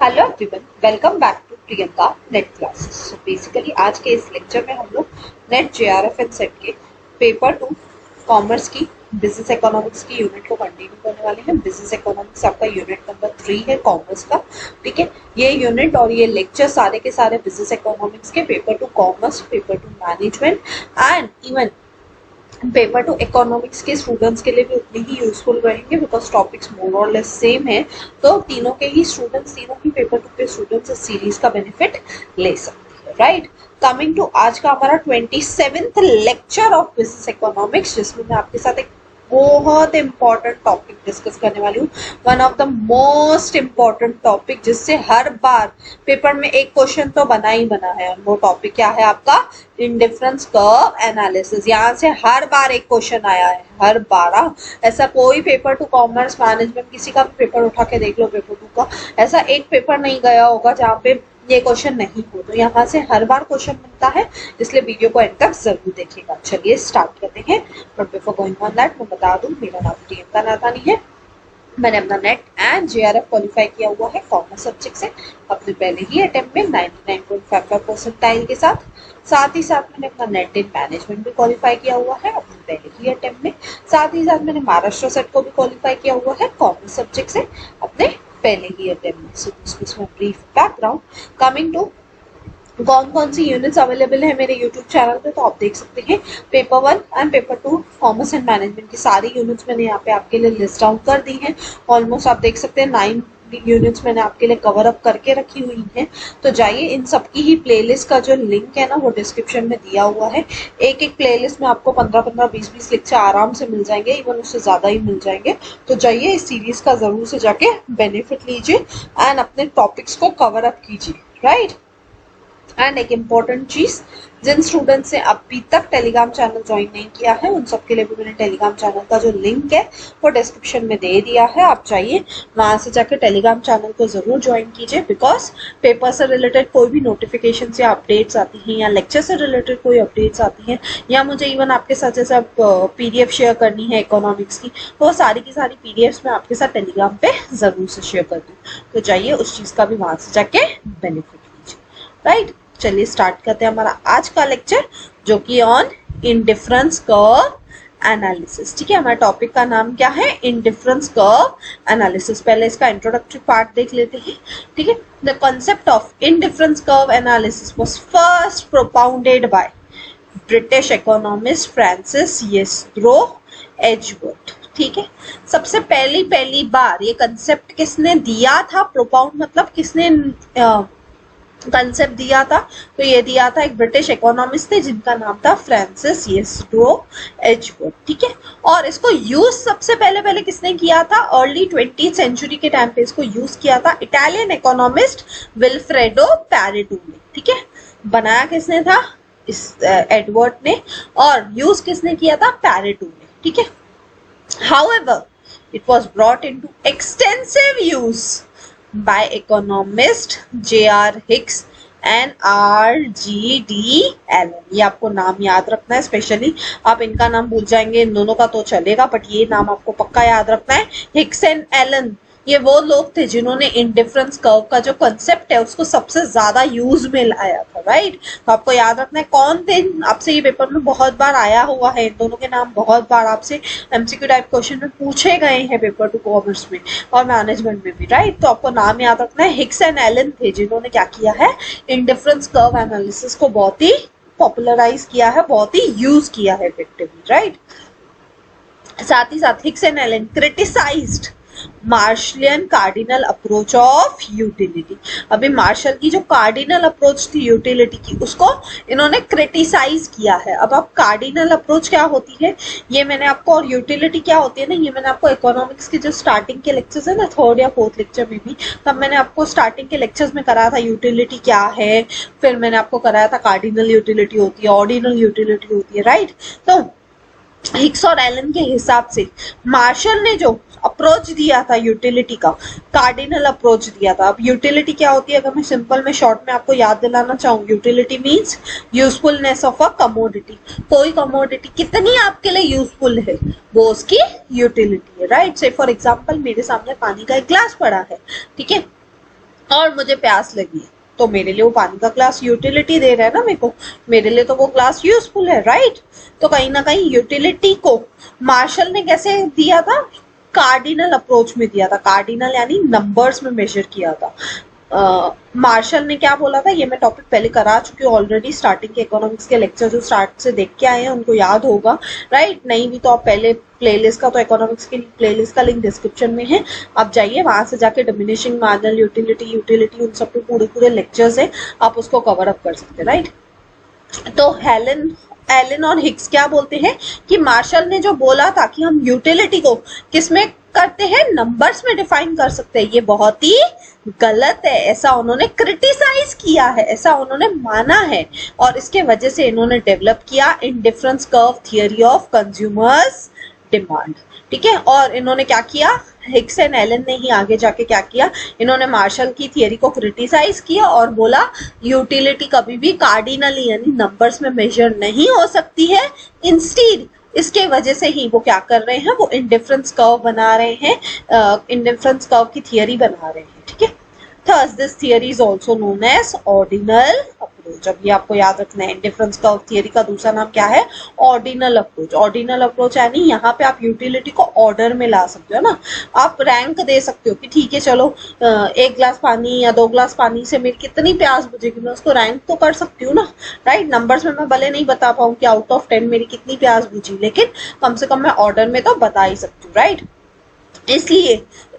Hello everyone, welcome back to Priyanka net classes. So basically आज के इस लेक्चर में हम लोग नेट जेआरएफ एंड सेट के पेपर 2 कॉमर्स की बिजनेस इकोनॉमिक्स की यूनिट को कंटिन्यू करने वाले हैं। बिजनेस इकोनॉमिक्स आपका यूनिट नंबर 3 है कॉमर्स का। ठीक है, ये यूनिट और ये लेक्चर सारे के सारे बिजनेस इकोनॉमिक्स के paper 2 commerce, paper 2 management and even paper 2 economics के स्टूडेंट्स के लिए भी उतनी ही यूजफुल रहेंगे बिकॉज टॉपिक्स मोर और लेस सेम है। तो तीनों के ही स्टूडेंट्स, तीनों ही पेपर 2 के स्टूडेंट्स इस सीरीज का बेनिफिट ले सकते हैं। राइट, कमिंग टू आज का हमारा 27th lecture of business economics, जिसमें मैं आपके साथ एक बहुत इंपॉर्टेंट टॉपिक डिस्कस करने वाली हूँ। One of the most important topic, जिससे हर बार पेपर में एक क्वेश्चन तो बना ही बना है। और वो टॉपिक क्या है आपका? Indifference curve analysis. यहाँ से हर बार एक क्वेश्चन आया है, हर बार। ऐसा कोई पेपर 2 कॉमर्स, मैनेजमेंट, किसी का भी पेपर उठा के देख लो पेपर 2 का, ऐसा एक पेपर नहीं गया होगा जहाँ पे ये क्वेश्चन नहीं हो। तो यहाँ से हर बार क्वेश्चन मिलता है, इसलिए वीडियो को एंड तक जरूर देखिएगा। चलिए स्टार्ट करते हैं। But before going on that मैं बता दूं, मेरा नाम प्रियंका नाथानी है। मैंने अपना नेट एंड जेआरएफ क्वालिफाई किया हुआ है कॉमर्स सब्जेक्ट से अपने पहले ही अटेम्प्ट में 99.55 परसेंटाइल के साथ। साथ ही साथ मैंने अपना नेट इन मैनेजमेंट भी क्वालिफाई किया हुआ है अपने पहले ही अटेम्प्ट में। साथ ही साथ मैंने महाराष्ट्र सेट को भी क्वालिफाई किया हुआ है कॉमर्स सब्जेक्ट से अपने पहले ही अटेम्प्ट में। So this was my brief background. Coming to कौन कौन सी यूनिट्स अवेलेबल है मेरे यूट्यूब चैनल पे, तो आप देख सकते हैं paper 1 and paper 2 commerce and management की सारी यूनिट्स मैंने यहाँ पे आपके लिए लिस्ट आउट कर दी हैं। ऑलमोस्ट आप देख सकते हैं 9 यूनिट्स मैंने आपके लिए कवर अप करके रखी हुई हैं। तो जाइए, इन सबकी ही प्लेलिस्ट का जो लिंक है ना वो डिस्क्रिप्शन में दिया हुआ है। एक एक प्लेलिस्ट में आपको 15-15, 20-20 लेक्चर आराम से मिल जाएंगे, इवन उससे ज्यादा ही मिल जाएंगे। तो जाइए, इस सीरीज का जरूर से जाके बेनिफिट लीजिए एंड अपने टॉपिक्स को कवर अप कीजिए। राइट, एंड एक इम्पॉर्टेंट चीज, जिन स्टूडेंट्स ने अभी तक टेलीग्राम चैनल ज्वाइन नहीं किया है उन सबके लिए भी मैंने टेलीग्राम चैनल का जो लिंक है वो डिस्क्रिप्शन में दे दिया है। आप चाहिए वहां से जाकर टेलीग्राम चैनल को जरूर ज्वाइन कीजिए, बिकॉज पेपर से रिलेटेड कोई भी नोटिफिकेशन या अपडेट्स आती हैं या लेक्चर से रिलेटेड कोई अपडेट्स आती हैं या मुझे इवन आपके साथ जैसे पीडीएफ शेयर करनी है इकोनॉमिक्स की, तो वो सारी की सारी पीडीएफ मैं आपके साथ टेलीग्राम पे जरूर से शेयर कर दूँ। तो चाहिए उस चीज का भी वहां से जाके बेनिफिट लीजिए। राइट, चलिए स्टार्ट करते हैं हमारा आज का लेक्चर, जो कि ऑन इंडिफरेंस कर्व एनालिसिस। ठीक है, हमारे टॉपिक का नाम क्या है? Indifference curve analysis. पहले इसका इंट्रोडक्टरी पार्ट देख लेते हैं। ठीक है, the concept of indifference curve analysis was first propounded by British economist Francis Ysidro Edgeworth. ठीक है, सबसे पहली बार ये कंसेप्ट किसने दिया था? प्रोपाउंड मतलब किसने कंसेप्ट दिया था? तो ये दिया था एक ब्रिटिश इकोनॉमिस्ट थे जिनका नाम था फ्रांसिस येस्ट्रो एजवर्थ। ठीक है, और इसको यूज सबसे पहले किसने किया था? अर्ली 20th सेंचुरी के टाइम पे इसको यूज किया था इटालियन इकोनॉमिस्ट विल्फ्रेडो पैरेटो ने। ठीक है, बनाया किसने था? इस एडवर्ड ने, और यूज किसने किया था? पैरेटो ने। ठीक है, however it was brought into extensive use by economist J.R. Hicks and R.G.D. Allen। ये आपको नाम याद रखना है, स्पेशली आप इनका नाम भूल जाएंगे, इन दोनों का तो चलेगा, बट ये नाम आपको पक्का याद रखना है। हिक्स एंड एलन, ये वो लोग थे जिन्होंने इंडिफरेंस कर्व का जो कंसेप्ट है उसको सबसे ज्यादा यूज में लाया था। राइट, तो आपको याद रखना है कौन थे। आपसे ये पेपर में बहुत बार आया हुआ है, इन दोनों के नाम बहुत बार आपसे एमसीक्यू टाइप क्वेश्चन में पूछे गए हैं पेपर 2 कॉमर्स में और मैनेजमेंट में भी। राइट, तो आपको नाम याद रखना है। हिक्स एंड एलन थे जिन्होंने क्या किया है? इंडिफरेंस कर्व एनालिसिस को बहुत ही पॉपुलराइज किया है, बहुत ही यूज किया है इफेक्टिवली। राइट, साथ ही साथ Hicks and Allen criticised Marshallian cardinal approach of utility. अभी मार्शल की जो कार्डिनल अप्रोच थी यूटिलिटी की, उसको इन्होंने क्रिटिसाइज किया है। अब आप कार्डिनल अप्रोच क्या होती है ये मैंने आपको, और यूटिलिटी क्या होती है ना, ये मैंने आपको इकोनॉमिक्स के जो स्टार्टिंग के लेक्चर्स है ना, 3rd या 4th लेक्चर में भी, तब मैंने आपको स्टार्टिंग के लेक्चर्स में कराया था यूटिलिटी क्या है। फिर मैंने आपको कराया था कार्डिनल यूटिलिटी होती है, ऑर्डिनल यूटिलिटी होती है। राइट, तो हिक्स और एलन के हिसाब से मार्शल ने जो अप्रोच दिया था यूटिलिटी का, कार्डिनल अप्रोच दिया था। अब यूटिलिटी क्या होती है, अगर मैं सिंपल में शॉर्ट में आपको याद दिलाना चाहूँ, utility means usefulness of a commodity. कोई कमोडिटी कितनी आपके लिए यूजफुल है वो उसकी यूटिलिटी है। राइट, से फॉर एग्जांपल मेरे सामने पानी का एक ग्लास पड़ा है, ठीक है, और मुझे प्यास लगी है, तो मेरे लिए वो पानी का ग्लास यूटिलिटी दे रहा है ना मेरे को, मेरे लिए तो वो ग्लास यूजफुल है, राइट। तो कहीं ना कहीं यूटिलिटी को मार्शल ने कैसे दिया था, कार्डिनल अप्रोच में दिया था, कार्डिनल यानी नंबर्स में मेजर किया था। मार्शल ने क्या बोला था, ये मैं टॉपिक पहले करा चुकी हूँ ऑलरेडी, स्टार्टिंग के इकोनॉमिक्स के लेक्चर जो स्टार्ट से देख के आए हैं उनको याद होगा, राइट। नहीं भी तो आप पहले प्लेलिस्ट का, तो इकोनॉमिक्स की प्लेलिस्ट का लिंक डिस्क्रिप्शन में है, आप जाइए वहां से जाके डिमिनिशिंग मार्जिनल यूटिलिटी उन सब पे पूरे लेक्चर्स है, आप उसको कवर अप कर सकते हैं, राइट। तो एलन और हिग्स क्या बोलते हैं कि मार्शल ने जो बोला था कि हम यूटिलिटी को किसमें करते हैं, नंबर्स में डिफाइन कर सकते हैं, ये बहुत ही गलत है, ऐसा उन्होंने क्रिटिसाइज किया है, ऐसा उन्होंने माना है, और इसके वजह से इन्होंने डेवलप किया indifference curve theory of consumers demand, ठीक है। और इन्होंने क्या किया, हिग्स एंड एलन ने ही आगे जाके क्या किया, इन्होंने मार्शल की थियरी को क्रिटिसाइज किया और बोला यूटिलिटी कभी भी कार्डिनली यानी नंबर्स में मेजर नहीं हो सकती है, इंस्टीड इसके वजह से ही वो क्या कर रहे हैं, वो इंडिफरेंस कर्व बना रहे हैं, इंडिफरेंस कर्व की थियरी बना रहे हैं, ठीक है। Thus, this theory is also known as ordinal approach. अब ये आपको याद रखना है, इंडिफरेंस कर्व थियरी का दूसरा नाम क्या है, ऑर्डिनल अप्रोच। ऑर्डिनल अप्रोच यानी यहाँ पे आप यूटिलिटी को ऑर्डर में ला सकते हो ना, आप रैंक दे सकते हो कि ठीक है चलो 1 ग्लास पानी या 2 ग्लास पानी से मेरी कितनी प्यास बुझेगी, मैं उसको रैंक तो कर सकती हूँ ना, राइट। नंबर्स में मैं भले नहीं बता पाऊँ कि आउट ऑफ 10 मेरी कितनी प्यास बुझी, लेकिन कम से कम मैं ऑर्डर में तो बता ही सकती हूँ, राइट। इसलिए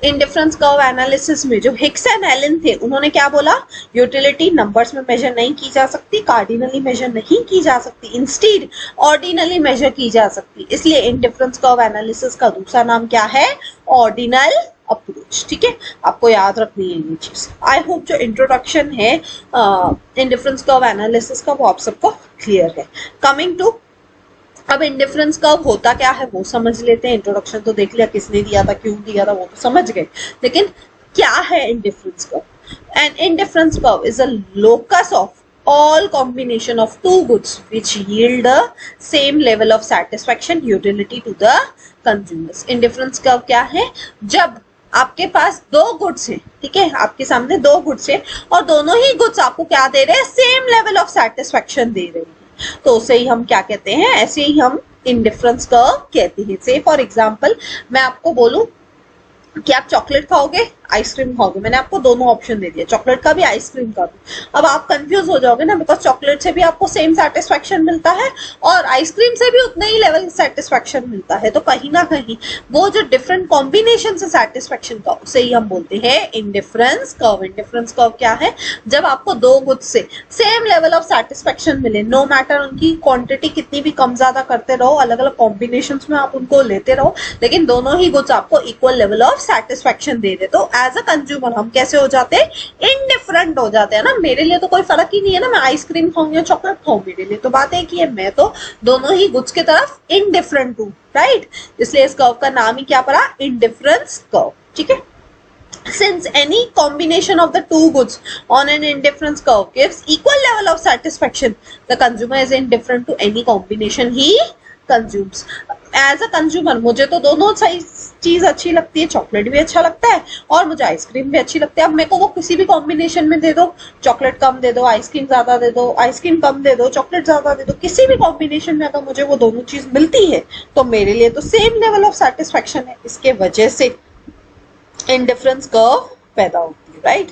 इंडिफरेंस कर्व एनालिसिस में जो हिग्स एंड एलन थे उन्होंने क्या बोला, यूटिलिटी नंबर्स में मेजर नहीं की जा सकती, कार्डिनली मेजर नहीं की जा सकती, इंस्टीड ऑर्डिनली मेजर की जा सकती, इसलिए इंडिफरेंस कर्व एनालिसिस का दूसरा नाम क्या है, ऑर्डिनल अप्रोच, ठीक है। आपको याद रखनी है ये चीज। आई होप जो इंट्रोडक्शन है इंडिफरेंस कर्व एनालिसिस का वो आप सबको क्लियर है। कमिंग टू अब इंडिफरेंस कर्व होता क्या है वो समझ लेते हैं। इंट्रोडक्शन तो देख लिया, किसने दिया था, क्यों दिया था, वो तो समझ गए, लेकिन क्या है indifference curve? An indifference curve is a locus of all combination of two goods which yield the same level of satisfaction utility to the consumers. indifference curve क्या है, जब आपके पास 2 गुड्स हैं, ठीक है, आपके सामने 2 गुड्स हैं और दोनों ही गुड्स आपको क्या दे रहे हैं, सेम लेवल ऑफ सेटिस्फेक्शन दे रहे हैं, तो उसे ही हम क्या कहते हैं, ऐसे ही हम इंडिफरेंस कर्व कहते हैं। से फॉर एग्जांपल मैं आपको बोलूं कि आप चॉकलेट खाओगे, आइसक्रीम खाओगे, मैंने आपको दोनों ऑप्शन दे दिया, चॉकलेट का भी आइसक्रीम का भी। अब आप कंफ्यूज हो जाओगे ना, बिकॉज चॉकलेट से भी आपको सेम सेटिस्फेक्शन मिलता है और आइसक्रीम से भी उतना ही लेवल सेटिस्फेक्शन मिलता है, तो कहीं ना कहीं वो जो डिफरेंट कॉम्बिनेशन से सेटिस्फेक्शन का, उसे ही हम बोलते हैं इंडिफरेंस कर्व। इंडिफरेंस कर्व क्या है, जब आपको 2 गुड्स से सेम लेवल ऑफ सेटिस्फेक्शन मिले, नो मैटर उनकी क्वांटिटी कितनी भी कम ज्यादा करते रहो, अलग अलग कॉम्बिनेशन में आप उनको लेते रहो, लेकिन दोनों ही गुड्स आपको इक्वल लेवल ऑफ सेटिस्फेक्शन दे दे, तो एज अ कंज्यूमर हम कैसे हो जाते हैं, इंडिफरेंट हो जाते हैं ना, मेरे लिए तो कोई फर्क ही नहीं है ना, मैं आइसक्रीम खाऊं या चॉकलेट खाऊं, मेरे लिए तो बात है कि मैं तो दोनों ही गुड्स की तरफ इंडिफरेंट हूं, राइट। इसलिए इस कर्व का नाम ही क्या पड़ा, इंडिफरेंस कर्व, ठीक है। Since any combination of the two goods on an indifference curve gives equal level of satisfaction, the consumer is indifferent to any combination he consumes. As a consumer मुझे तो दोनों सही चीज अच्छी लगती है, चॉकलेट भी अच्छा लगता है और मुझे आइसक्रीम भी अच्छी लगती है। अब मेरे को वो किसी भी कॉम्बिनेशन में दे दो, चॉकलेट कम दे दो, आइसक्रीम ज्यादा दे दो, आइसक्रीम कम दे दो, चॉकलेट ज्यादा दे दो, किसी भी कॉम्बिनेशन में अगर मुझे वो दोनों चीज मिलती है तो मेरे लिए तो सेम लेवल ऑफ सेटिस्फेक्शन है। इसके वजह से इंडिफरेंस कर्व पैदा होती है, right.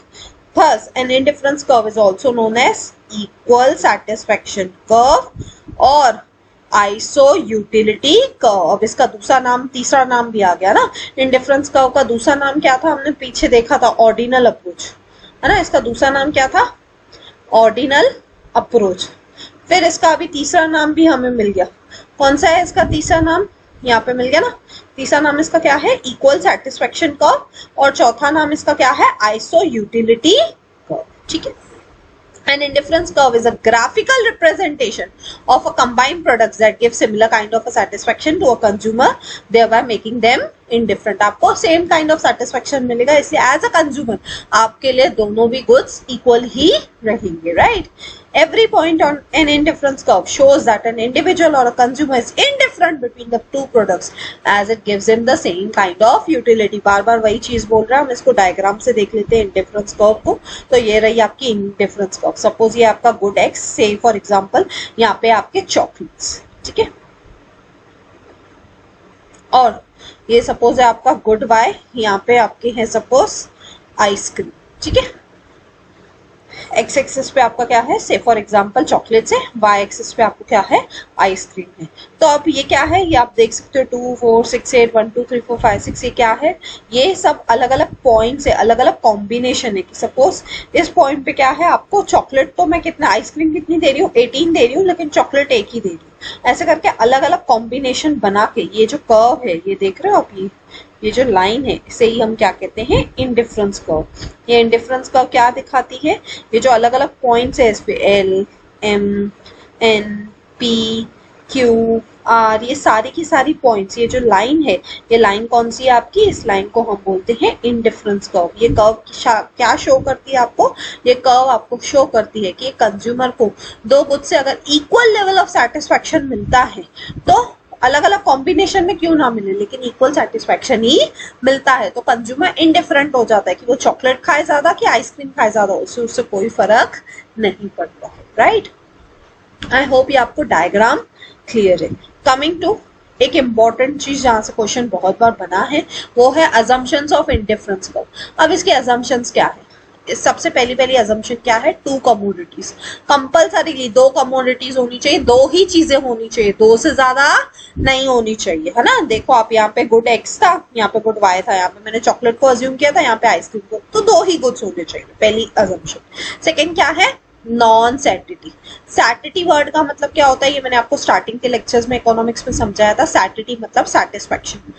Thus, an indifference curve is also known as equal satisfaction curve और आइसो यूटिलिटी कर्व। अब इसका दूसरा नाम, तीसरा नाम भी आ गया ना, इंडिफरेंस कर्व का दूसरा नाम क्या था, हमने पीछे देखा था, ऑर्डिनल अप्रोच, है ना। इसका दूसरा नाम क्या था, ऑर्डिनल अप्रोच। फिर इसका अभी तीसरा नाम भी हमें मिल गया, कौन सा है इसका तीसरा नाम, यहाँ पे मिल गया ना। तीसरा नाम इसका क्या है, इक्वल सेटिस्फेक्शन कर्व, और चौथा नाम इसका क्या है, आइसो यूटिलिटी कर्व, ठीक है। An indifference curve is a graphical representation of a combined products that give similar kind of a satisfaction to a consumer, thereby making them indifferent, आपको same kind of satisfaction मिलेगा, इसलिए as a consumer आपके लिए दोनों भी goods equal ही रहेंगे, right. Every point on an indifference curve shows that an individual or a consumer is indifferent between the two products as it gives him the same kind of utility। बार बार वही चीज बोल रहा है, हम इसको diagram से देख लेते हैं इंडिफरेंस कर्व को। तो ये रही आपकी इंडिफरेंस कर्व। सपोज ये आपका गुड एक्स, से फॉर एग्जांपल यहाँ पे आपके चॉकलेट्स, ठीक है, और ये सपोज है आपका गुड वाई, यहाँ पे आपके है सपोज आइसक्रीम, ठीक है। एक्स एक्सिस पे आपका क्या है, से फॉर एग्जांपल चॉकलेट्स है, वाई एक्सिस पे आपको क्या है, आइसक्रीम है। तो अब ये क्या है, ये आप देख सकते हो 2 4 6 8 1 2 3 4 5 6, ये क्या है, ये सब अलग अलग पॉइंट्स है, अलग अलग कॉम्बिनेशन है। सपोज इस पॉइंट पे क्या है, आपको चॉकलेट तो मैं कितना, आइसक्रीम कितनी दे रही हूँ, 18 दे रही हूँ, लेकिन चॉकलेट एक ही दे रही हूँ। ऐसे करके अलग अलग कॉम्बिनेशन बना के ये जो कर्व है, ये देख रहे हो आप, ये जो लाइन है, इसे ही हम क्या कहते हैं, इंडिफरेंस कर्व। ये इंडिफरेंस कर्व क्या दिखाती है, ये जो अलग अलग पॉइंट्स है इस पे L M N P Q R, ये सारी की सारी पॉइंट्स, ये जो लाइन है, ये लाइन कौन सी है आपकी, इस लाइन को हम बोलते हैं इंडिफरेंस कर्व। ये कर्व क्या शो करती है आपको, ये कर्व आपको शो करती है कि कंज्यूमर को दो गुड्स से अगर इक्वल लेवल ऑफ सेटिस्फेक्शन मिलता है, तो अलग अलग कॉम्बिनेशन में क्यों ना मिले, लेकिन इक्वल सेटिस्फेक्शन ही मिलता है, तो कंज्यूमर इंडिफरेंट हो जाता है कि वो चॉकलेट खाए ज्यादा कि आइसक्रीम खाए ज्यादा, उससे कोई फर्क नहीं पड़ता है, राइट। आई होप ये आपको डायग्राम क्लियर है। कमिंग टू एक इम्पॉर्टेंट चीज जहां से क्वेश्चन बहुत बार बना है, वो है अजम्पशंस ऑफ इंडिफरेंस कर्व। अब इसके अजम्पशंस क्या है, सबसे पहली अजम्पशन क्या है, 2 कमोडिटीज, कंपल्सरीली 2 कमोडिटीज होनी चाहिए, 2 ही चीजें होनी चाहिए, 2 से ज्यादा नहीं होनी चाहिए, है ना। देखो आप, यहाँ पे गुड एक्स था, यहाँ पे गुड वाई था, यहाँ पे मैंने चॉकलेट को अज्यूम किया था, यहाँ पे आइसक्रीम को, तो 2 ही गुड्स होने चाहिए, पहली अजम्पशन। सेकेंड क्या है, नॉन सैटिटी। सैटिटी वर्ड का मतलब क्या होता है, ये मैंने आपको स्टार्टिंग के लेक्चर्स में इकोनॉमिक्स में समझाया था। सैटिटी मतलब सेटिस्फेक्शन।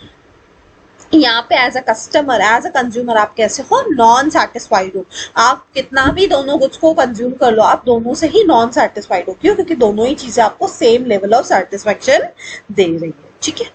यहाँ पे as a customer, as a consumer आप कैसे हो, नॉन सेटिस्फाइड हो। आप कितना भी दोनों गुड्स को कंज्यूम कर लो, आप दोनों से ही नॉन सेटिस्फाइड हो। क्यों, क्योंकि दोनों ही चीजें आपको सेम लेवल ऑफ सेटिस्फेक्शन दे रही है, ठीक है।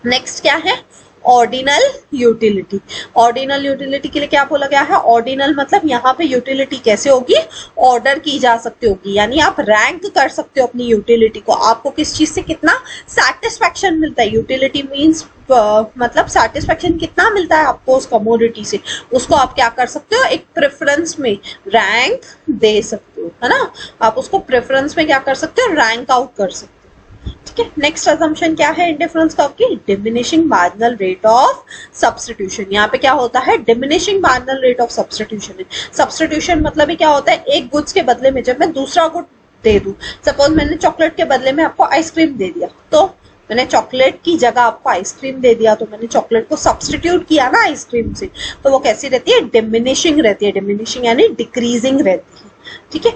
नेक्स्ट क्या है, ऑर्डिनल यूटिलिटी। ऑर्डिनल यूटिलिटी के लिए क्या बोला गया है, ऑर्डिनल मतलब यहाँ पे यूटिलिटी कैसे होगी, ऑर्डर की जा सकती होगी, यानी आप रैंक कर सकते हो अपनी यूटिलिटी को, आपको किस चीज से कितना सेटिस्फेक्शन मिलता है। यूटिलिटी मीन्स मतलब सेटिस्फेक्शन कितना मिलता है आपको उस कमोडिटी से, उसको आप क्या कर सकते हो, एक प्रेफरेंस में रैंक दे सकते हो, है ना। आप उसको प्रेफरेंस में क्या कर सकते हो, रैंक आउट कर सकते हो, ठीक है। नेक्स्ट अजम्पशन क्या है इंडिफरेंस कर्व की, diminishing marginal rate of substitution. यहाँ पे क्या होता है, diminishing marginal rate of substitution है। सब्स्टिट्यूशन मतलब ही क्या होता है, एक गुड्स के बदले में जब मैं दूसरा गुड दे दूं, सपोज मैंने चॉकलेट के बदले में आपको आइसक्रीम दे दिया, तो मैंने चॉकलेट की जगह आपको आइसक्रीम दे दिया, तो मैंने चॉकलेट को सब्स्टिट्यूट किया ना आइसक्रीम से, तो वो कैसी रहती है, डिमिनिशिंग रहती है। डिमिनिशिंग यानी डिक्रीजिंग रहती है, ठीक है।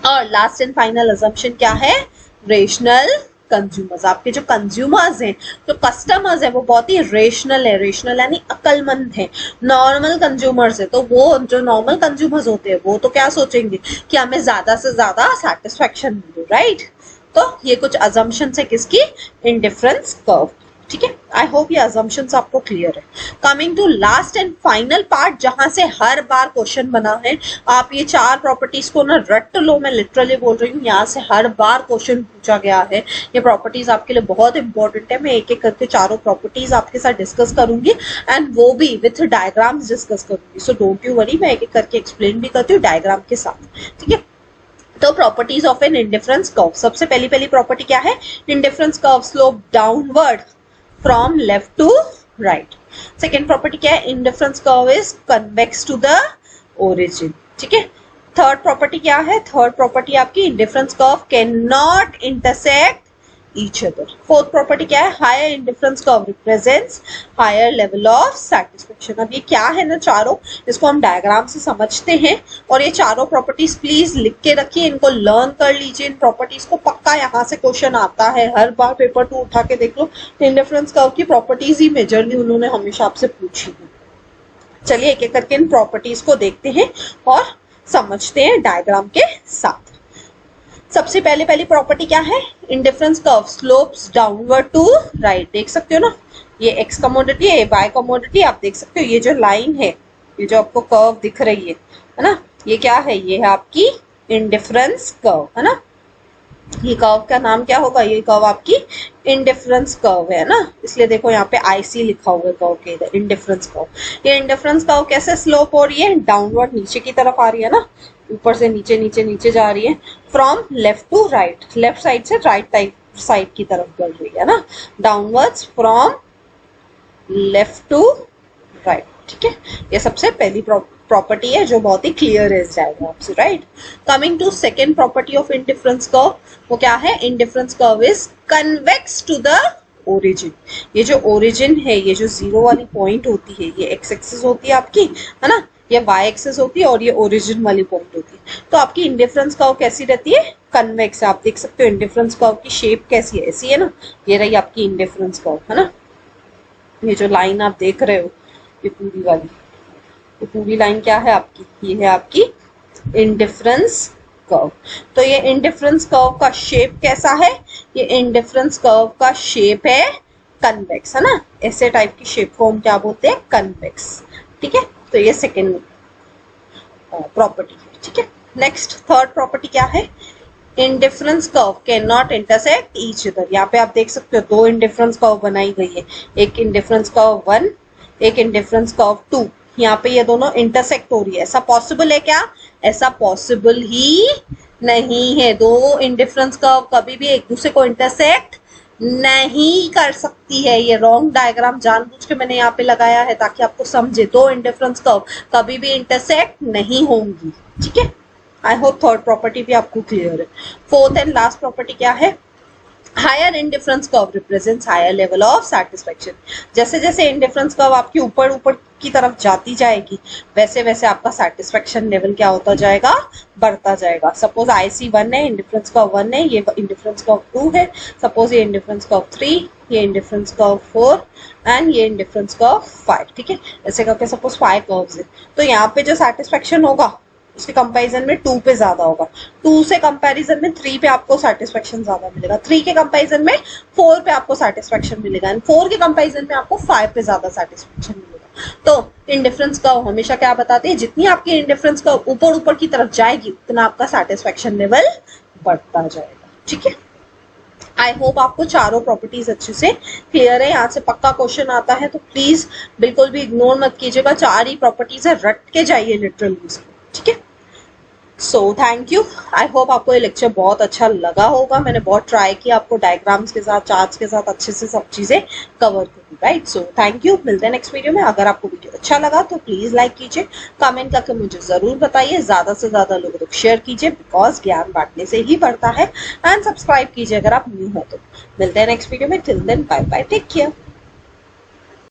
और लास्ट एंड फाइनल अजम्पशन क्या है, रेशनल कंज्यूमर्स। आपके जो कंज्यूमर्स हैं, जो कस्टमर्स हैं, वो बहुत ही रेशनल है। रेशनल यानी अक्लमंद है। नॉर्मल कंज्यूमर्स है, तो वो जो नॉर्मल कंज्यूमर्स होते हैं, वो तो क्या सोचेंगे कि हमें ज्यादा से ज्यादा सेटिस्फेक्शन मिले, राइट। तो ये कुछ अजम्पशंस है किसकी, इंडिफरेंस कर्व, ठीक है। आई होप ये अजम्पशंस आपको क्लियर है। Coming to last and final part, जहां से हर बार क्वेश्चन बना है, आप ये 4 प्रॉपर्टीज को ना रट लो, मैं लिटरली बोल रही हूँ, यहाँ से हर बार क्वेश्चन पूछा गया है। ये प्रॉपर्टीज आपके लिए बहुत इंपॉर्टेंट है। मैं एक एक करके चारों प्रॉपर्टीज आपके साथ डिस्कस करूंगी, एंड वो भी विथ डायग्राम्स डिस्कस करूंगी। सो डोंट यू वरी, मैं एक एक करके एक्सप्लेन भी करती हूँ डायग्राम के साथ, ठीक है। तो properties of an indifference curve, सबसे पहली प्रॉपर्टी क्या है, indifference curve slope downward from left to right. Second property क्या है, indifference curve is convex to the origin, ठीक है। थर्ड प्रॉपर्टी क्या है, थर्ड प्रॉपर्टी आपकी indifference curve can not intersect each other। Fourth property क्या है, higher indifference curve represents higher level of satisfaction. अब ये क्या है ना, चारों, इसको हम डायग्राम से समझते हैं, और ये चारों प्रॉपर्टीज प्लीज लिख के रखिए, इनको लर्न कर लीजिए। इन प्रॉपर्टीज को पक्का यहाँ से क्वेश्चन आता है, हर बार पेपर 2 उठा के देख लो, इंडिफरेंस कर्व की प्रॉपर्टीज ही मेजरली उन्होंने हमेशा आपसे पूछी है। चलिए एक एक करके इन प्रॉपर्टीज को देखते हैं और समझते हैं डायग्राम के साथ। सबसे पहली प्रॉपर्टी क्या है, indifference curve slopes downward to right. देख सकते हो ना, ये एक्स कमोडिटी है, ये वाई कमोडिटी। आप देख सकते हो ये जो लाइन है, ये जो आपको कर्व दिख रही है ना, ये क्या है, ये है आपकी इंडिफरेंस कर्व, है ना। ये कर्व का नाम क्या होगा, ये कर्व आपकी इंडिफरेंस कर्व है ना, इसलिए देखो यहाँ पे आईसी लिखा हुआ है कर्व के इधर, इंडिफरेंस कर्व। ये इंडिफरेंस कर्व कैसे स्लोप हो रही है, डाउनवर्ड नीचे की तरफ आ रही है ना, ऊपर से नीचे नीचे नीचे जा रही है, from left to right, left side से राइट साइड की तरफ बढ़ रही है ना, downwards from left to right. ठीक है, ये सबसे पहली प्रॉपर्टी है जो बहुत ही क्लियर है इस डायग्राम से, right. Coming to second property of indifference curve, वो क्या है, indifference curve is convex to the origin. ये जो ओरिजिन है, ये जो जीरो वाली पॉइंट होती है, ये एक्स एक्सिस होती है आपकी, है ना, ये वाई एक्सिस होती है और ये ओरिजिन वाली पॉइंट होती है। तो आपकी इंडिफरेंस कर्व कैसी रहती है, कन्वेक्स। आप देख सकते हो इंडिफरेंस कर्व की शेप कैसी है, ऐसी है ना, ये रही आपकी इंडिफरेंस कर्व, है ना। ये जो लाइन आप देख रहे हो, ये पूरी वाली, ये पूरी लाइन क्या है आपकी, ये है आपकी इंडिफरेंस कर्व। तो ये इंडिफरेंस कर्व का शेप कैसा है, ये इंडिफरेंस कर्व का शेप है कन्वेक्स, है ना। ऐसे टाइप की शेप को हम क्या बोलते हैं, कन्वेक्स। ठीक है, तो ये सेकेंड प्रॉपर्टी है। ठीक है, नेक्स्ट थर्ड प्रॉपर्टी क्या है, indifference curve can not intersect each other. यहाँ पे आप देख सकते हो दो इंडिफरेंस कर्व बनाई गई है, एक इंडिफरेंस कर्व 1, एक इंडिफरेंस कर्व 2। यहाँ पे ये दोनों इंटरसेक्ट हो रही है, ऐसा पॉसिबल है क्या, ऐसा पॉसिबल ही नहीं है। दो इंडिफरेंस कर्व कभी भी एक दूसरे को इंटरसेक्ट नहीं कर सकती है। ये रॉन्ग डायग्राम जानबूझ के मैंने यहाँ पे लगाया है ताकि आपको समझे, दो इंडिफरेंस कर्व कभी भी इंटरसेक्ट नहीं होंगी। ठीक है, आई होप थर्ड प्रॉपर्टी भी आपको क्लियर है। फोर्थ एंड लास्ट प्रॉपर्टी क्या है, higher indifference curve represents higher level of satisfaction. जैसे जैसे इंडिफरेंस कर्व आपकी ऊपर ऊपर की तरफ जाती जाएगी, वैसे वैसे आपका सेटिस्फेक्शन लेवल क्या होता जाएगा, बढ़ता जाएगा। सपोज IC1 है, इंडिफरेंस कर्व 1 है, ये इंडिफरेंस कर्व 2 है, सपोज ये इंडिफरेंस कर्व 3, ये इंडिफरेंस कर्व 4 एंड ये इंडिफरेंस कर्व 5। ठीक है, ऐसे करके सपोज 5 कर्व्स है, तो यहाँ पे जो सेटिस्फेक्शन होगा उसके कंपैरिजन में 2 पे ज्यादा होगा, 2 से कंपैरिजन में 3 पे आपको सेटिस्फेक्शन ज्यादा मिलेगा, 3 के कंपैरिजन में 4 पे आपको सेटिस्फेक्शन मिलेगा, एंड 4 के कंपैरिजन में आपको 5 पे ज्यादा सेटिस्फेक्शन मिलेगा। तो इंडिफरेंस कर्व हमेशा क्या बताते हैं, जितनी आपकी इंडिफरेंस कर्व ऊपर ऊपर की तरफ जाएगी उतना आपका सेटिस्फेक्शन लेवल बढ़ता जाएगा। ठीक है, आई होप आपको चारों प्रॉपर्टीज अच्छे से क्लियर है। यहाँ से पक्का क्वेश्चन आता है तो प्लीज बिल्कुल भी इग्नोर मत कीजिएगा, 4 ही प्रॉपर्टीज है, रट के जाइए लिटरली इसको। ठीक है, so thank you. I hope आपको ये लेक्चर बहुत अच्छा लगा होगा। मैंने बहुत ट्राई किया आपको डायग्राम्स के साथ, चार्ट्स के साथ अच्छे से सब चीजें कवर करूँ, राइट। सो थैंक यू, मिलते हैं नेक्स्ट वीडियो में। अगर आपको वीडियो अच्छा लगा तो प्लीज लाइक कीजिए, कमेंट करके मुझे जरूर बताइए, ज्यादा से ज्यादा लोगों तक शेयर कीजिए, बिकॉज ज्ञान बांटने से ही बढ़ता है। एंड सब्सक्राइब कीजिए अगर आप न्यू हो तो। मिलते हैं नेक्स्ट वीडियो में, till then bye bye, take care.